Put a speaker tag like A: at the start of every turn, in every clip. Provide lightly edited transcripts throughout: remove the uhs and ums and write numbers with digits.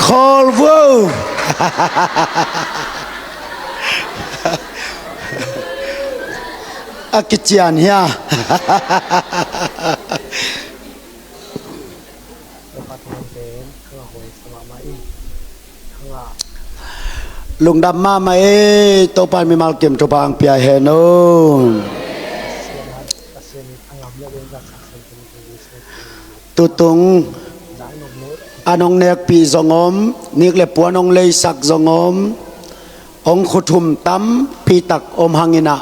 A: whole world อากิจยานเฮียลุงดำมาไหมตัวปานมีมาเก็บตัวบางเปียเฮโนตุตุงอนงเนกปีสงมนิกเลปัวนงเลยสักสงมองขุทุมตั้มปีตักอมหังอินะ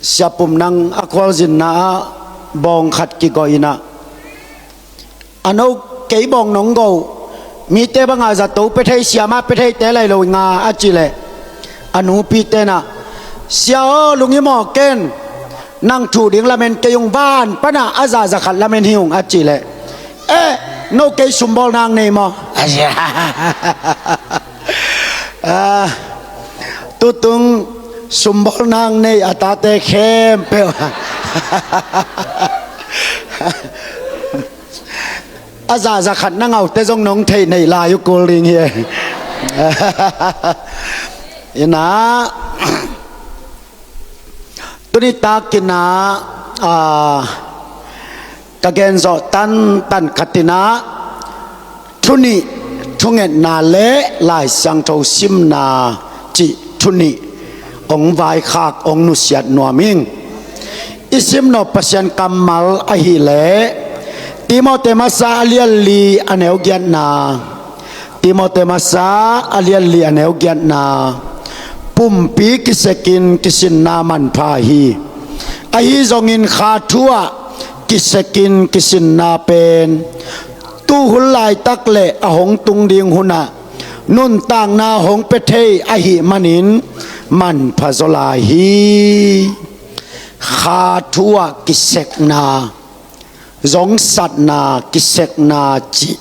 A: เสียปุ่มนังอควาจินนะบองขัดกิโกอินะอนุเกยบองนงโกมีเตบังอาจะตูไปไทยเสียมาไปไทยแต่ไรโลงาอาจิเลอนุปีเตนะเสียลุงยิมอเกนนั่งถูดิ่งละเมนเกยงบ้านปะนะอาจะขัดละเมนหิวอาจิเลโนเกยสุมบอลนางนี่มั้งตุตุงสุมบอลนางนี่อาตาเตเข้มเปล่าอาจะขัดนั่งเอาแต่จงน้องเทในลายุโกลิงเฮียยนะตุนิตากินาตะเกนโซตันขัตินาทุนิทุงเงินนาเละลายสังโตซิมนาจิทุนิองไวขากองนุเสียดนัวมิงอิซิมโนปัสยันกัมมัลอหิเลติโมเตมาซาอเลียลีอเนวเกียนนาติโมเตมาซาอเลียลีอเนวเกียนนาปุ่มปีกิสกินกิสินนามันพาฮีอหิจงอินขาทัวกิสกินกิสินนาเป็นตู้หุลายตักเละอหงตุงดิงหุนานุ่นต่างนาหงเปเทอหิมันินมันพะโซลาฮีขาทัวกิเสกนาจงสัตนากิเสกนาจิ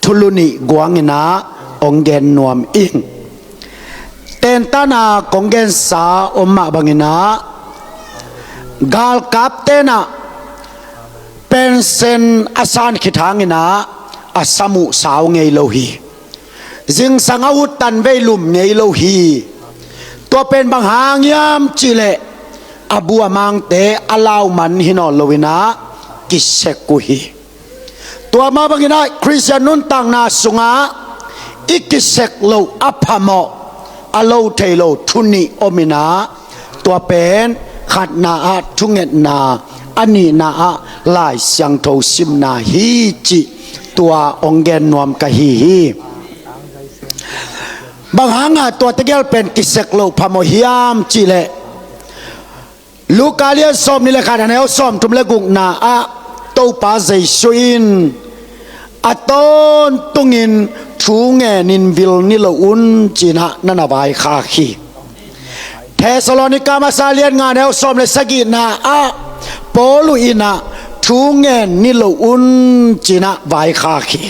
A: ทุลุนิกวางนาองเกนนวมอิงเตนตานากองเกนสาอมมาบังนากาลกับเตนะเป็นเซนอาสานขิทางนาอาสมุสาวเงยโลหีจึงสังอาวุธตันเวลุมเงยโลหีตัวเป็นบางหางยามจิเลอบัวมังเตอลาวมันหินอลวินากิเสกุฮีตัวมาบังนาคริสเตียนนุนตังนาสุงาอิกิเสกโลอัพโมอโลเทโลทุนิโอมินาตัวเป็นขัดนาทุงเงนาอันนี้นาลายเสียงโทซิมนาฮีจิตัวองเกนนวมกะฮีบางหางตัวตะเกียลเป็นกิเสกโลพโมฮิยามจิเลลูกาเลียสอมนี่แหละค่ะนะเอาสอมทุมเลกุกนาโตปาใจสุอินต้นตุงินทูเงนินวิลนิลอุนจีนะนันบายคาคีเทสโลนิกามาซาเลียนงานเอาสอมเลสกินาโปลุอินะทูเงนิลอุนจีนะบายคาคี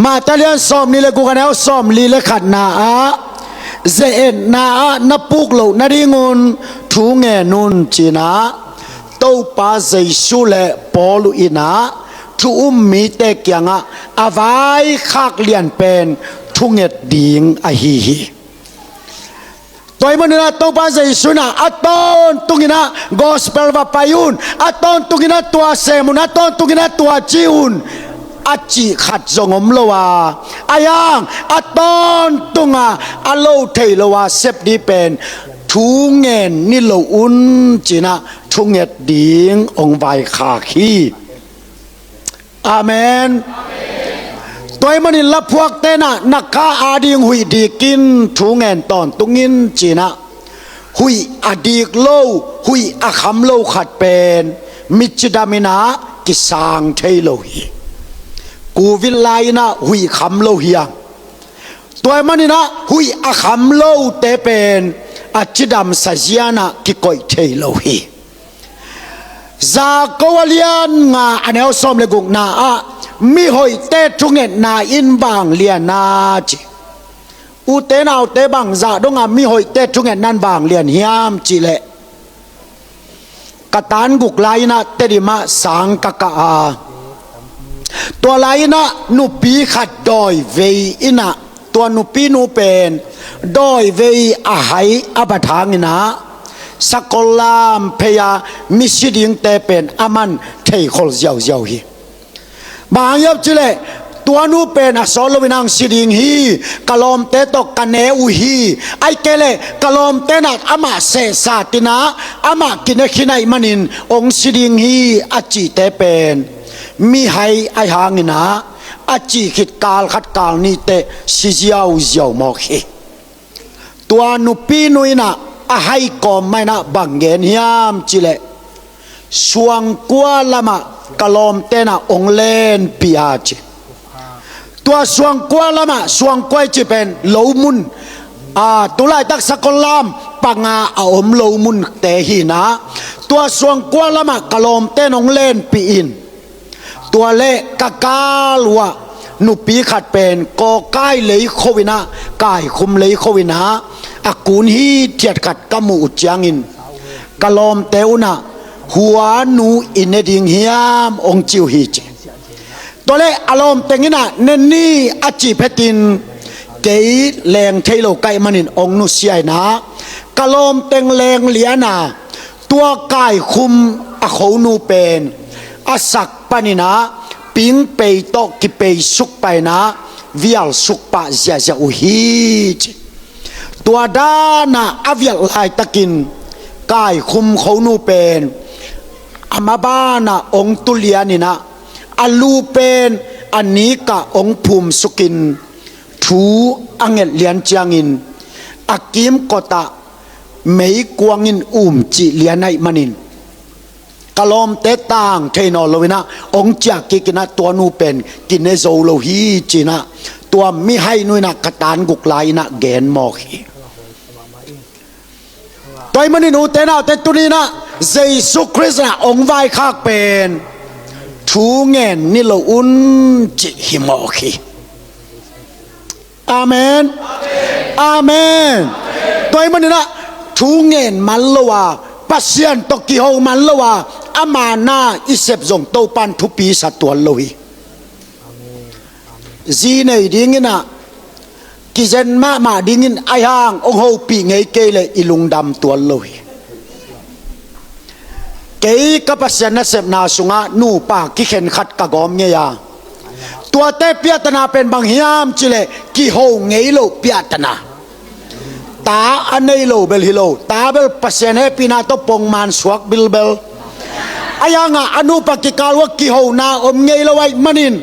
A: มาตาเลียนสอมนี่แหละกุกนาเอาสอมลีเลขัดนาเจเอ็นนานับปุกโลนาดิงุนทูเงนุนจีนะโตปาใจสุเลปอลุอินะทุมีเตกยังอาวายคักเลียนเป็นทุเงดดิงอหิฮีตัวมันนะโตปาใจสุนะตอนตุกินะกอสเปลวาปายุนตอนตุกินะตัวเซมุนตอนตุกินะตัวจิอุนจิขัดจงอมโลวาอายังตอนตุงอโลเทโลวาเซบดีเป็นทุเงนนิโลอุนจีนะทุเงดดิงองไวคาคีอาเมนตัวมันนี่ละพวกเตนะนักข้าอาดิงหุยดีกินทุเงนตอนตุงินจีนะหุยอดีกโลหุยอาคำโลขัดเป็นมิจดามินะกิสางเทโลฮีกูวิลไลนะหุยคำโลเฮียตัวมันนี่นะหุยอาคำโลเตเป็นอาจิดามสัจญานะกิโกยเทโลฮีจากวเลียนงาอันเอลซอมเลกุกนามีหอยเตทุงเงนาอินบางเลียนาจิอุเตนเอาเตบังซาดงมีหอยเตทุงเงนันบางเลียนฮิยามจิเล กะตานกุกไลนะเตดิมาสังกะกะอาตัวไลนะนุปีขัดดอยเวอินะตัวนุปีนุเป็นดอยเวอาไหอบัทางินะสกอลามพยามิสิดิงเตเป็นอามันเทยขอลเจ้าเจ้าฮีบางยับจิเลตัวนู้เป็นอสโลวินังสิดิงฮีกะลอมเตตกกันเนอุฮีไอเกเลกะลอมเตนักอามาเสสาตินะอามากินขินัยมันินองสิดิงฮีอจิเตเป็นมีให้ไอหางินะอจิขิดกาลขัดกาลนี้เตสิเจ้าเจ้าหมอกฮีตัวนุปีนุยนะอาให้กอมไม่นะบังเงินยามจิเลสวงกัวละมะกะลอมเตนะองเลนปิอาจิตัวสวงกัวละมะสวงกัวจิเป็นโลมุนตุลายตักสกลามปังอาอมโลมุนเตหีนะตัวสวงกัวละมะกะลอมเตนองเลนปีอินตัวเลกะกาลวะนุปีขัดเป็นกอไก่เลยโควินะกายคุมเลยโควินะอากูนฮีเทียดขัดกมูอุจยังอินกะลอมเตวนะหัวนูอินเนดิงเฮียมองจิวฮีเจตัวเลอารมณ์เต็งนะเนนี่อจิเพตินเกยแรงเทโลไกมันินองนุเสียนะกะลอมเต็งแรงเลียนาตัวกายคุมอโคนูเป็นอสักปานินะปิงเปยโตกิเปยสุกไปนะวิอัลสุกปะเสียเสียอุฮีเจตัวดานะอวิลไลตะกินกายคุมเขานูเป็นอามาบานะองตุเลียนี่นะอาลูเป็นอันนี้กะองภูมิสุกินทูอังเงเลียนจางอินอากิมกตะไม่กวงินจิเลียนในมันินกะลอมเตตังเทนอลวินะองจากกิกนะตัวนูเป็นกินในโซโลฮีจีนะตัวมิให้นุยนะกตานกุกไลนะเกนมอกีตัวมันนี่นูเตนะเตตุนีนะเยซูคริสต์นะองไว้ข้าเป็นทูเงินนี่เราอุนจิฮิมอกีอาเมนอาเมนตัวมันนี่นะทูเงินมันละว่าปัสยันตกิโฮมันละว่าอามานาอิเซบจงโตปันทุปีสัตว์ลอยจีเนดิ้งนะกิเจนมาดิ้งไอห่างองโฮปีไงเกลอิลุงดำตัวลอยเกยกับปัสยันนัเซบนาสุงะนูปากิเข็นขัดกะกอมเงียตัวเตเปียตนาเป็นบางฮิามจิเลกิโฮไงโลเปียตนาตาอันนี้โลเบลฮิโลตาเบลปัสยันเฮปีนาโตปงมันสวกบิลเบลอายังอนุปกิกาลวกิโฮนาอมเงยละไว้มันิน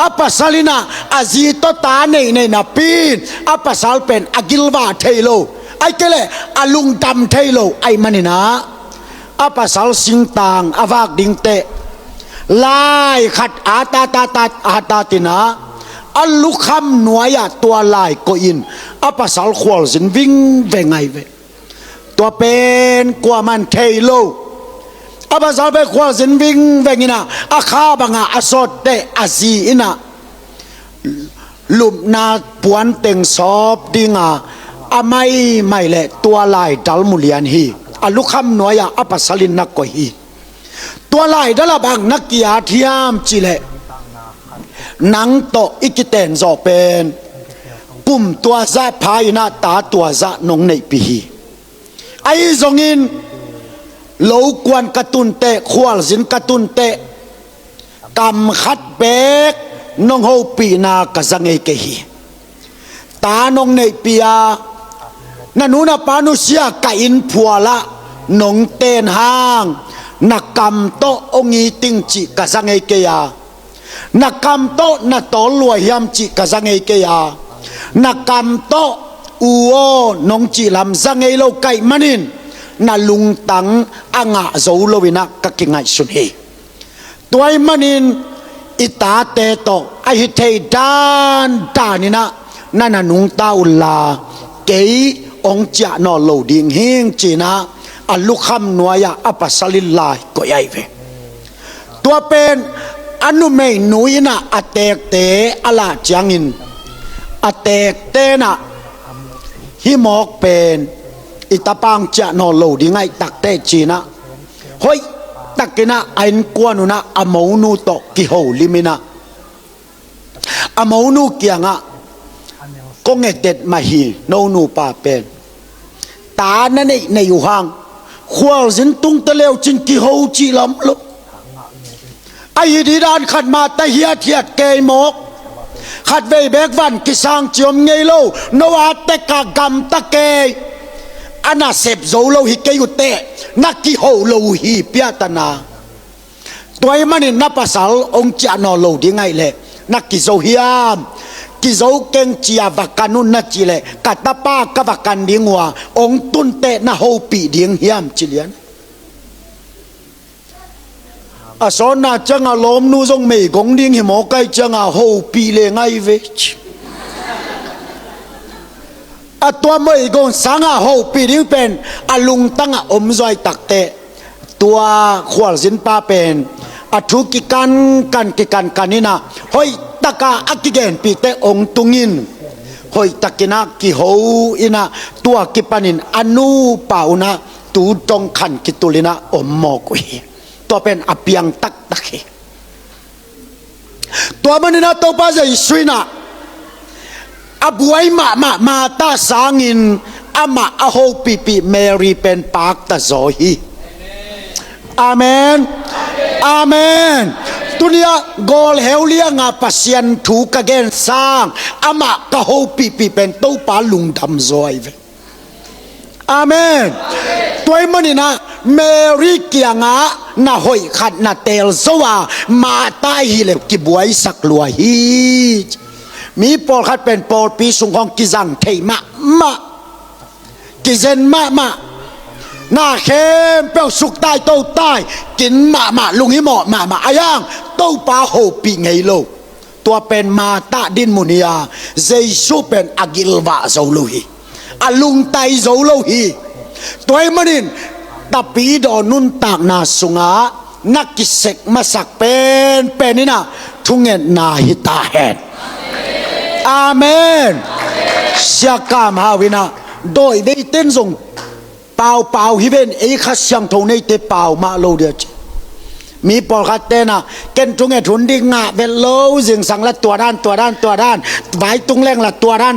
A: อัปสัลินาอาจีโตตาในนาปีนอัปสัลเป็นอากิลวาเทโลไอเกเลอาลุงดำเทโลไอมันินาอัปสัลสิงตางอาวากดิงเตลายขัดอาตาตินาอัลลุคำหน่วยตัวลายก็อินอัปสัลขวลสินวิ่งเวงไงเวตัวเป็นกว่ามันเทโลอาบาซาเบควาสินวิ่งเวงินะอาคาบังอาสดเตอาซีอินะลุมนาปวนเต็งสอบดิงอาไม่เละตัวลายดัลมุเลียนฮีอาลุคำหน่วยอาปัสลินนักก็ฮีตัวลายดัลบังนักกีฬาที่ยามจิเลนังโตอิกิเตนจอเป็นปุ่มตัวซาพายนาตาตัวซานงในปีไอซงอินโลกวนกระตุนเตะควาลสินกระตุนเตะกำขัดเบกนงโฮปีนากะจังเอเกฮีตานงในปียนันุนาปานุเซียกะอินพัวละนงเตนห้างนักกำโตองอีติงจิกะจังเอเกยานักกำโตนักโตลวยยำจิกะจังเอเกยานักกำโตอูโอนงจิลำจังเอโลไกมันินนาลุงตังอ่างโซโลวินักกิงไงสุนเฮตัวมันนินอิตาเตโตไอฮิเทดานตานินะนั่นนุงตาอุลาเกยองจานอโลดิงเฮงจีนะอัลลุคำนัวยาอัปสลิลลายก็ยัยเวตัวเป็นอนุเมนุยนะอเตกเตอลาจังอินอเตกเตนะฮิมอกเป็นอิตาปังจะนอโลดิงไงตักเตจีนะเฮ้ย takina ain kuanuna amaunu to ki ho limina amaunu kianga connected mahi no nu pa pen ta na nei yu hang khwal zin tung ta leo chin ki ho chi lam lo ai di dan khat ma ta hiat hiat ke mok khat ve bek van ki sang chiom ngei lo no wa te ka gam ta ke ana sep zo lo hi ke yu te na ki ho lo hi pia ta na toy manin na pasal ong cha no lo di ngai le na ki zo hiam ki zo keng chia vakanun na chile katapa ka vakan dingwa ong tun te na ho pi ding hiam chilian asona changa lom nu zong mei gong ding hi mo kai changa ho pi le ngai ve atwa mei gong sanga ho pi ding pen alung tanga om zoi takte tua khwal zin pa pen athu ki kan kanina hoi taka akigen pi te ong tungin hoi takina ki ho ina tua ki panin anu pauna tu tong khan ki tulina om mo ko hiตัวเป็นอเปียงตักตักเฮตัวมันนี่นะตัวป้าจะสวยนะอบวยมาตาสางินอามาอโฮปีเมรีเป็นปากตาโซฮีอาเมนอาเมนตัวนี้กอลเฮลเลียงาปัสยันถูกเกณฑ์สร้างอามากะโฮปีเป็นตัวป้าลุงทำโซฮีอาเมนตัวมันนี่นะเมรีเกียงะna hoi khat na tel zowa ma ta hi le ki buai sak lua hi mi por khat pen por pi sung hong ki jang thei ma ki zen ma na khem pe suk tai to tai kin ma lung hi mo ma ayang to pa ho pi ngei lo tua pen ma ta din munia jesu pen agilwa zo lo hi alung tai zo lo hi toy manin tapi do nun tak na sunga nakisek masak pen ni na thungen na hita het amen siakam hawina doi dei ten zong pau hi ven ei kha siang tho nei te pau ma lo dia mi por khat te na ken thunge thun ding nga vel lo jing sang la tua dan vai tung leng la tua dan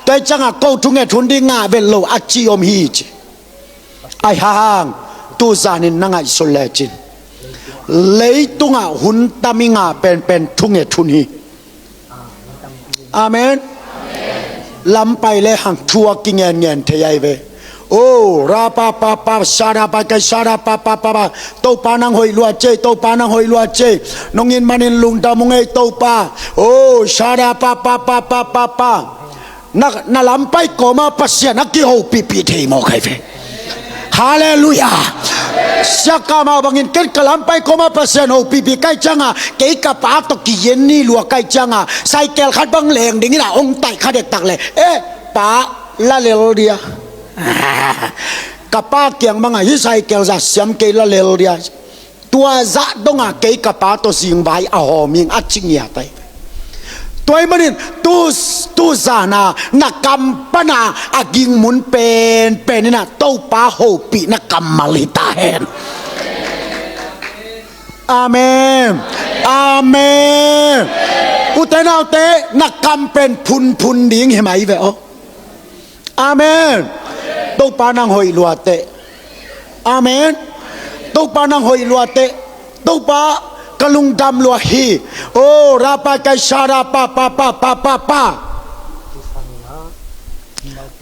A: toi changa ko thunge thun ding nga vel lo achi om hi ai hang tu zanin nangai solechin leitunga hun taminga pen thunge thuni amen lampai le hang thua kingen theyai ve o ra pa shara pa to pa nang hoi lua che nongin manin lung da mungai to pa o shara pa na lampai koma pasya nakki ho pi thei mo khai ve Hallelujah. Siapa mau bangin ken kalampai koma pasien ho pipi kai changa ke ka pa to ki yen ni lua kai changa cycle khat bang leng ding na ong tai kha dek tak le pa la lel dia ka pa kyang manga hi cycle za siam ke la lel dia tua za donga ke ka pa to sing bai a ho ming a ching ya tai toy manin tu zana na kampana aging mun pen ni na to pa ho pi na kamalita hen amen utenau te na kampen pun ding he mai ve o amen to pa nang hoi lua te amen to pa nang hoi lua te to pa kalung dam lua hi oh rapa kai shara pa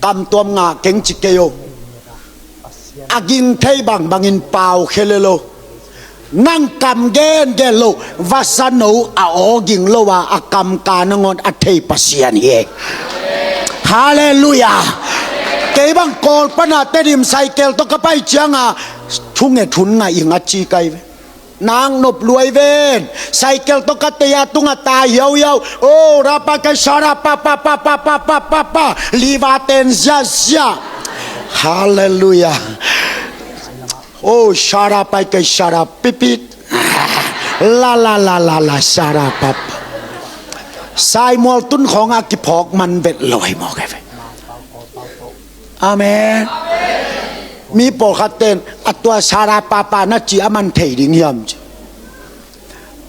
A: kam tuam nga keng chikeyo aging thei bangin pau khelelo nang kam gen lo vasano a oging lo wa akam kanangon athei pasian hi hallelujah ke bang kol pana tedim cycle to kapai changa thunge thun nga inga chi kai nang nop luai ven cycle to kateya tunga ta yau oh rapa ka shara pa livaten zia hallelujah oh shara pa ka shara pipit la shara pa sai mol tun khong a ki phok man vet loi mo kai amen มีโปรคัตเตนอัตัวสาราปาปานาจีอามันเทดิงยามจี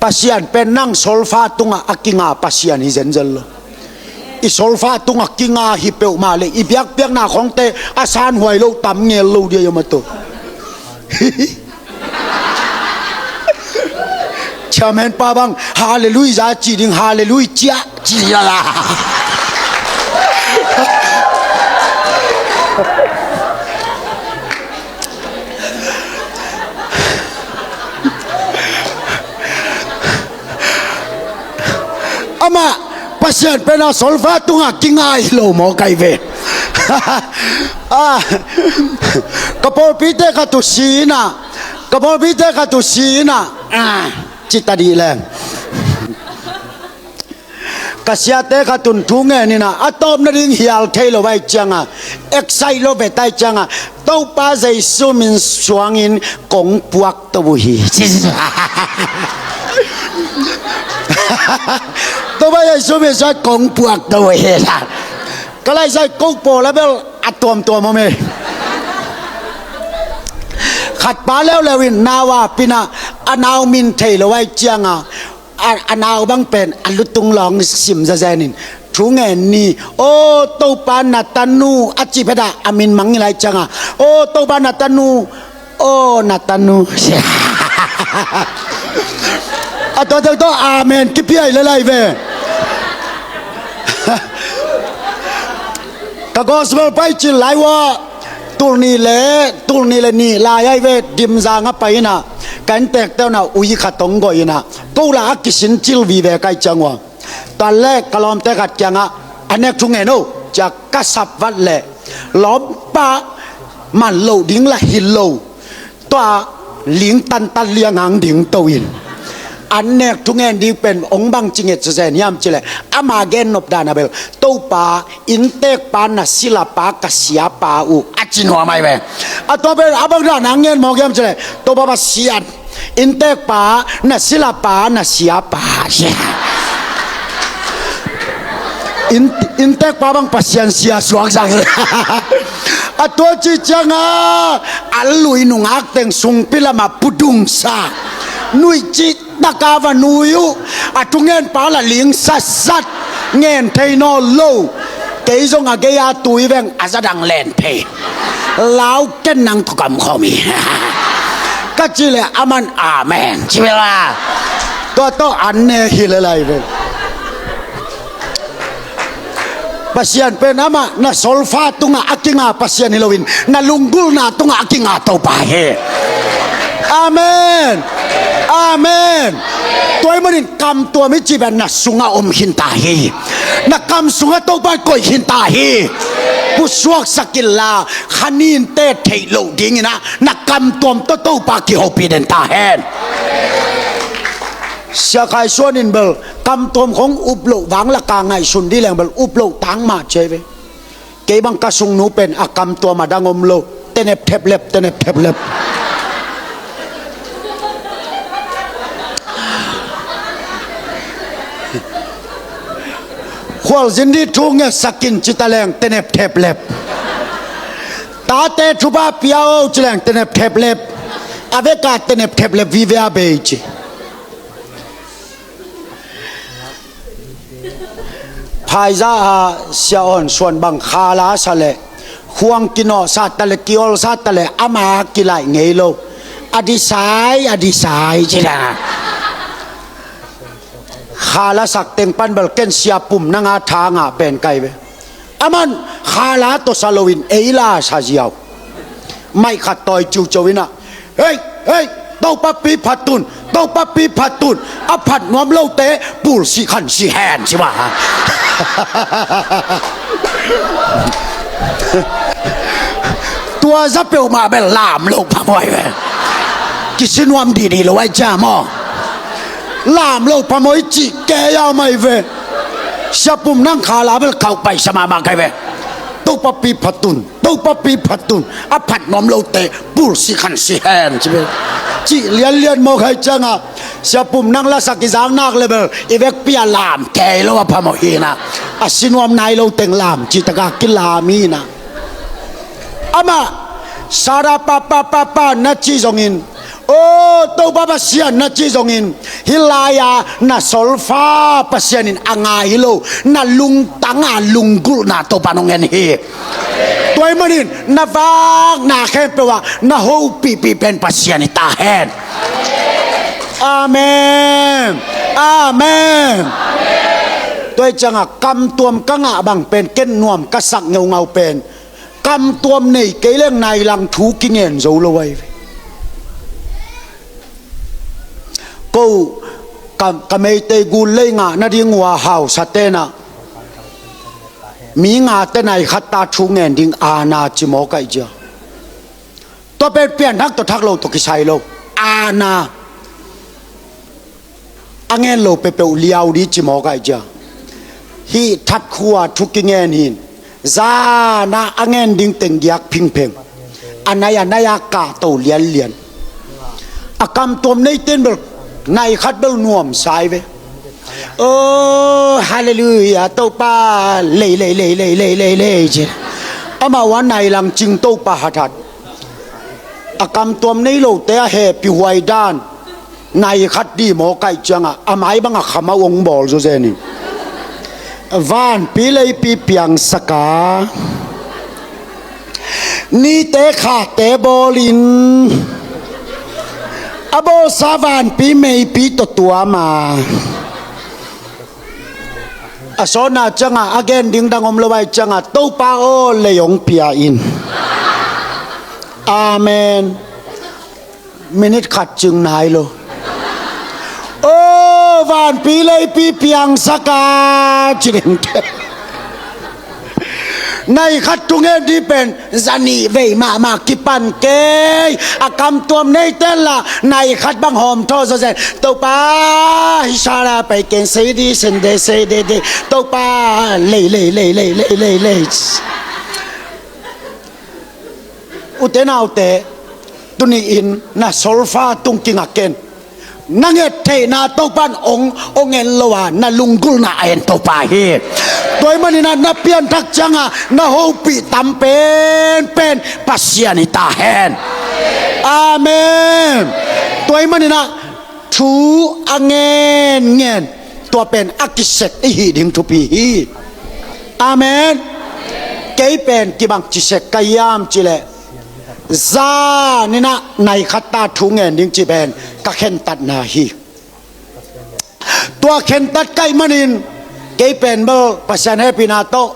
A: ปัสยันเป็นนั่งโซลฟาตุงอากิงาปัสยันฮิเซนเจลอีโซลฟาตุงอากิงาฮิเปอมาเลยอีเปียกเปียกหน้าของเตอาซานหวยโลตำเงี้ยโลเดียวมาตัวชาแมนป้าบังฮาเลลูยาจีดิงฮาเลลูยจ้าจีละ ama pasien pena solfa tunga kingai lo mo kai ve kapol pite ka tu sina cita di leng kasiate ka tun tunge ni na atom na ding hial thelo vai changa exai lo ve tai changa to pa zai sumin suangin kong puak to hi tôi bây giờ số mình sẽ công buộc tôi hết à cái này sẽ công bố là bây giờ mà mình khát bá leo leo in nawa pina anao min thầy là vậy chăng à anao băng pen alut tung long sim ra ra nín chú nghe ni ô tô pa natanu achi peda amin mang lại chăng à ô tô pa natanu ô natanu tôi amen cái phía lại về cái gospel phải chỉ lạiว่าตุลนี่เลยนี่ลายเวดิมจางไปนะกันแตกเต้านะอุยขัดตงกอยนะกูละกิสินจิลวีเวกจังวะตอนแรกกลอมแต่กัดจังอ่ะอันนี้ทุงเงโนจากกัสับวัดแหละล้อมปะมันโลดิ้งละหินโลตัวหลิงตันเลียงหางดิ้งตัวอินอันเนี้ยทุกแง่ดีเป็นองค์บังจิงเอตเซนยามจิเลอามาเกนนบดานาเบลตู้ปาอินเตกปานะศิลปากเสียปาอุอาจินหัวไม่เว้อะตัวเป็นอาบังดานางเงินมองยามจิเลตัวบาบาเสียอินเตกปานะศิลปานะเสียปาอินเตกปาบังปัสยันเสียสวงสังอะตัวจิจังอัลลุยนุงอักเต็งสุงพิลามาปุดุงซานุยจิตะกาวนุยุอะทุเงินปาละเลียงสัดเงินเทนอโลเกยจงอะเกยาตุยเวงอาซะดังแลนเพลาวเกนนังตุกำขอมีก็จิเลอามันอาเมนใช่ไหมล่ะตัวอันเนฮิเลไลเวpasien penama na solfa tunga akinga pasien hilowin na lunggul na tunga akinga to pahe amen amen toy manin kam to mi jiban na sunga hintahi na kam sunga to ba koi hintahi pusuak sakilla khanin te thailo dingina na kam tom to pa ki hopiden ta henเสียใครส่วนนินเบลกำตัวของอุบโลวังละกาไงสุนดีแรงเบลอุบโลตังมาเชฟเก็บังกะสุงนูเป็นอากำตัวมาดังอมโลเตเนบเทบเล็บเตเนบเทบเล็บขวลจินดีทุ่งเงสกินจิตะแรงเตเนบเทบเล็บตาเตชุบาเปียวจิแรงเตเนบเทบเล็บอเวกาเตเนบเทบเล็บวิเวอาเบจิภายซาเสียอ่อนส่วนบังคาลาสเลห่วงกินอสัตตะเลกิโอลสัตตะเลอามากิไลเงยโลอดีสายจีน่าคาลาสักเต็งปันเบลเกนเสียปุ่มนางาทางาเป็นไกเวอามันคาลาโตซาโลวินเอลาซาเจียวไม่ขัดต่อยจูโจวินะเฮ้ยเต้าปับปีผัดตุนอผัดนวมเล่าเตะปูลสีขันสีแหนใช่ไหมตัวจะเปียวมาเป็นลามลงพะมวยเว้ยกิสินวมดีๆเลยไว้จ้ามอลามลงพะมวยจีแกยาวไม่เว้ยเสียปุ่มนั่งขาลาเป็นเข้าไปสมาบังใครเว้ยเต้าปับปีผัดตุนอผัดนวมเล่าเตะปูลสีขันสีแหนใช่ไหมจีเลียนโมใครจังอ่ะเสียปุ่มนั่งละสักกิจางนักเลยเบลอีเวกเปียลามแกแล้วว่าพะโมฮีนะอาสินวมนายเราเต็งลามจิตกากิลามีนะอามา sara pa na chi zongin o to ba pasian na chi zongin hilaya na solfa pasianin anga hilo na lung tanga lungkul na to panongen hi toy manin na vang na khen pewa na ho pi pen pasiani ta hen amen amen toy changa kam tuam kanga bang pen ken nuam ka sak ngau pen kam tuam nei ke leng nai lang thu kingen zo lo wai cô cầm mấy tay gu lấy ngã nó đi ngua hào sát tên à mỹ ngã tên này khát ta chú ngàn đinh à na chỉ mò cái chưa tôi bên biển thắc tôi thắc lâu tôi cái sai lâu à na anh em lâu pe pe liao đi chỉ mò cái chưa hi thắt khua chú kinh ngàn hin ra na anh em đinh tình giặc ping ping anh này cả tổ liền à cầm tôm này tên bực này khát bao nuông sai về hallelujah tàu pa lê chứ màวันnày làm chinh tàu pa hạt cầm tôm này lâu té hè bị hoài đan này khát đi mò cái chăng máy bằng khăm ông bol rồi thế này van pi lê pi piang saka ni té khát té bolin abo savan pi mei pi to tua ma asona changa again ding dang om lowai changa to pa o leong pia in amen minute khat chung nai lo o van pi lei pi piang saka ching này khát trung em đi bên zani về mà kipan kê cầm tuom này tên là này khát băng hòm thôi rồi tàu pa hisara phải kiến xây đi sinh đi tàu pa lê u thế nào thế tụi in na solfa tung kinh aken nanget thế na tàu pan ông en loa na lungkul na en tàu pa hi toy manina na pian thak changa na ho pi tam pen pasiani ta hen amen toy manina thu angen tua pen akisek hi ding thu pi hi amen kei pen ki bang chi sek kayam chi le za nina nai khata thu ngen ding chi pen ka khen tat na hi tua khen tat kai manin cái pen bơ pasian happy na to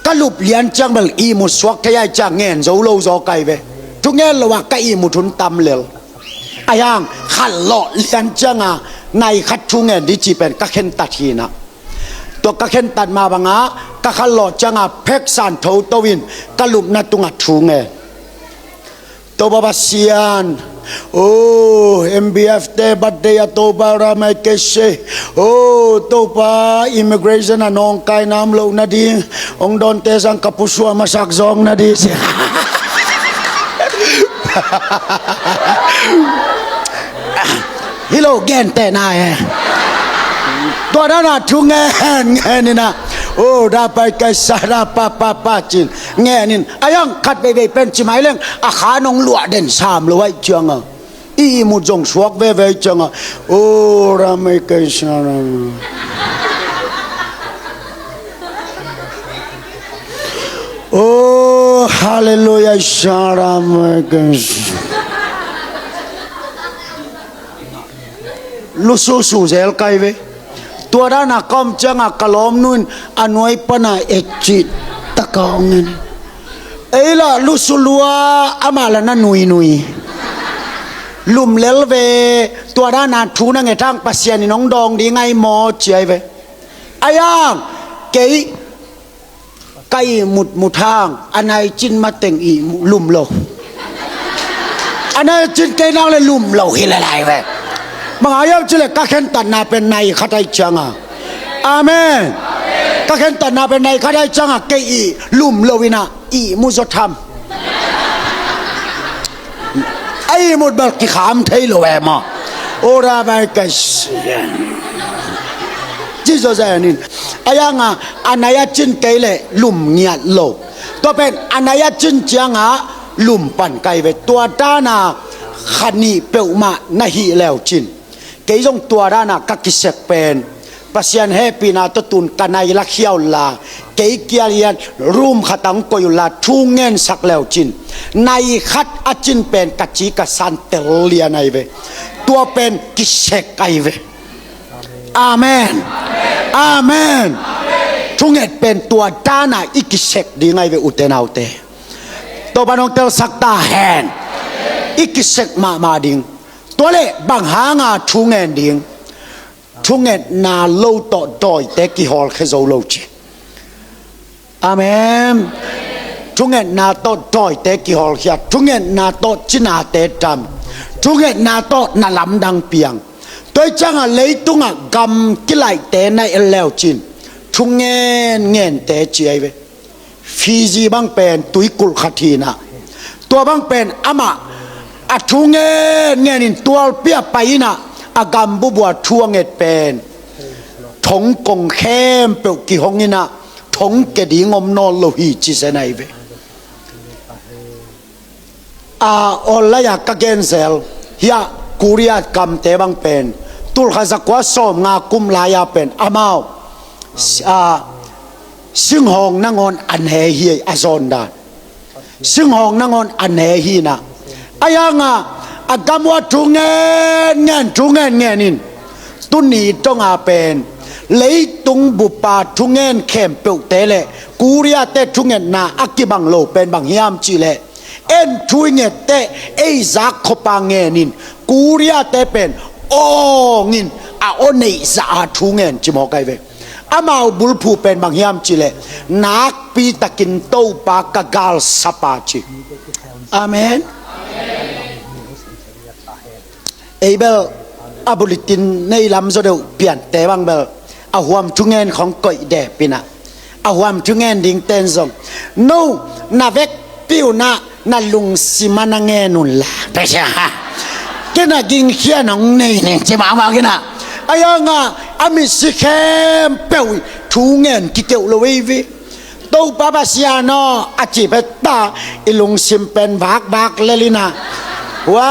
A: kalup lian chang bal i mu swak thai chang ngen zo lo zo kai ve thu ngen lo wa kai mu thun tam lel ayang khal lo lian chang a nai khat thu ngen di chi pen ka khen tat hi na to ka khen tat ma banga ka khal lo chang a phek san tho to win kalup na tunga thu nge to baba sian oh MBF te birthday to para mai kese oh to pa immigration anong kai nam lo na di ong don te sang kapuswa masak zong na di hello gen te na to da na thu nge ni na oh dapat kai sara pa chin nghe nin ayang khat be pen chi mai leng a kha nong lua den sam lo wai chang a i mu jong suak ve chang a oh ra mai kai sara oh hallelujah sara mai kai lu su zel kai ve tua đó là com chăng à kalom nun anuai pana echit takaongen ấy là lusulua ama là na nui lum lel về tua đó là thu na nghe thang pasian nong dong đi ngay mò chơi về ayang cái một thang anh này chin ma teng i lum lo anh này chin cái nào là lum lo hi lại về mà ai yêu chỉ là các khen tận na bên này khát ai chăng à amen các khen tận na bên này khát ai chăng à cái ý lùm lâu na ý mua giọt tham ai một bậc cái khám thấy lâu em mà ora bài cái chỉ cho ra nên ai à anh ấy trên cái lệ lùm nhạt lâu ตัวเป็นอนายจินจังอะลุมปันไกเวตัวตานาขันนีเปียวมานาฮีแล้วจินเกยจงตัวด้านากักิเสกเป็นปัสยันเฮปีนาตตุนกันายลักเขียวลาเกยเกียรียนรูมขัตังกอยลาทุ่งเงินสักแล้วจินในขัดอจินเป็นกัจจิกสันเตเลียนไอเวตัวเป็นกิเสกไอเวอาเมนอาเมนทุ่งเงินเป็นตัวด้านาอิกิเสกดีไงเวอุเตนาอุเตตัวบ้านองเตลสักตาแหนอิกิเสกมาดิงตัวเล่บางหางาทุ่งเงินดิงทุ่งเงินนาโลต่อดอยเตกิฮอลเคโซโลจีอาเมนทุ่งเงินนาต่อดอยเตกิฮอลเขียทุ่งเงินนาต่อจินาเตจำทุ่งเงินนาต่อนาลำดังเปียงตัวจังอะเลยตุงอะกำกิไลเตในเอลเลวจินทุ่งเงินเตจีไอเวฟิจีบังเป็นตุยกุลขัทีนะตัวบังเป็นอามาอัทุ่งเงินตัวเปียไปนะอากามบุบัวทั่วเงตเป็นทงกงเข้มเปลกิหงนี่นะทงเกดีงอมนอลโลหิจิเซนัยเวอลายากเกนเซลเฮียกุริยากรรมเตบังเป็นตุลขจักว่าสมงากุมลายาเป็นอามาวซึ่งห้องนั่งอนอันเฮียอาซอนดาซึ่งห้องนั่งอนอันเฮีนะอายังอากามว่าทุ่งเงินนินตุนีต้องอาเป็นเลยตุงบุปผาทุ่งเงินเข้มเปิลเตเลกูเรียเตทุ่งเงินนาอักกิบังโลเป็นบางยามจีเลเอ็นทุ่งเงินเตไอซักขปังเงินินกูเรียเตเป็นโอ้งินอาโอเนซาทุ่งเงินจิมอกไกเวอามาบุลผูเป็นบางยามจีเลนักปีตะกินโตปากกาลสปาจิอาเมนเอเบลอาบุลิตินในลำโซเดเปลี่ยนแต่บางเบลอาหวมทุ่งเงินของก่อยเดปินะอาหวมทุ่งเงินดิ่งเต้นส่งโน่นาเวกปิวนาลุงสิมานังเงินุนละเปช่ฮะกินกินเขียนองเนี่ยจะมากินะอายังอามิสิเข้มเปียวทุ่งเงินกิเตวโลวิวิตัวป้าบาเซียโนอาจิเปตาอิลุงสิมเป็นบักเลลินะว่า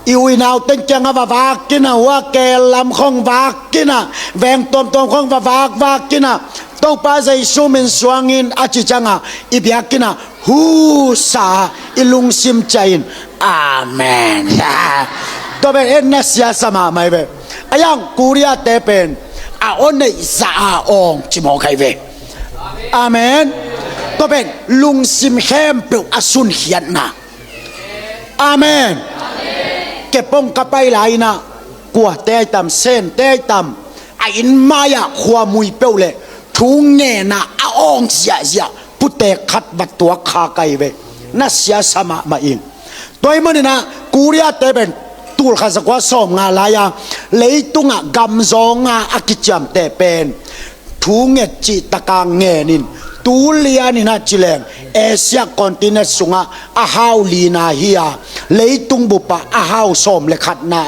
A: อีวินาวเต็งจังว่าวักกินะว่าแกลำของวักกินะแวงตอมของวักกินะตัวป้าใจซูมินสวงินอาจิจังอีเบียกินะฮูซาอิลุงซิมใจน์อาเมนตัวเป็นเอ็นนัสยาสมาไม่เว้อายังกุริยาเตเป็นอาโอนในซาองจิมอใครเว้อาเมนตัวเป็นลุงซิมเข้มเปล่าอสุนเขียนนะอาเมนเก็บปงกระไปไหลนะกัวเตยตำเส้นเตยตำอินมายาขวามุยเปล่าเลยทุ่งเงินนะอาองเสียพุทธขัดบัดตัวขาไกเวนัสยาสมามาอิงตัวมันนี่นะกุริยาเตเป็นตูลข้าศึกว่าสมงาลายาเลยตุงกำซองอากิจามเตเป็นทุ่งเงินจิตกางเงินินตูเลียนี่นะจิเลงเอเชียคอนติเนนต์สุงอาฮาวลีนาเฮียเลยตุงบุปะอาฮาวสมเลขัดนา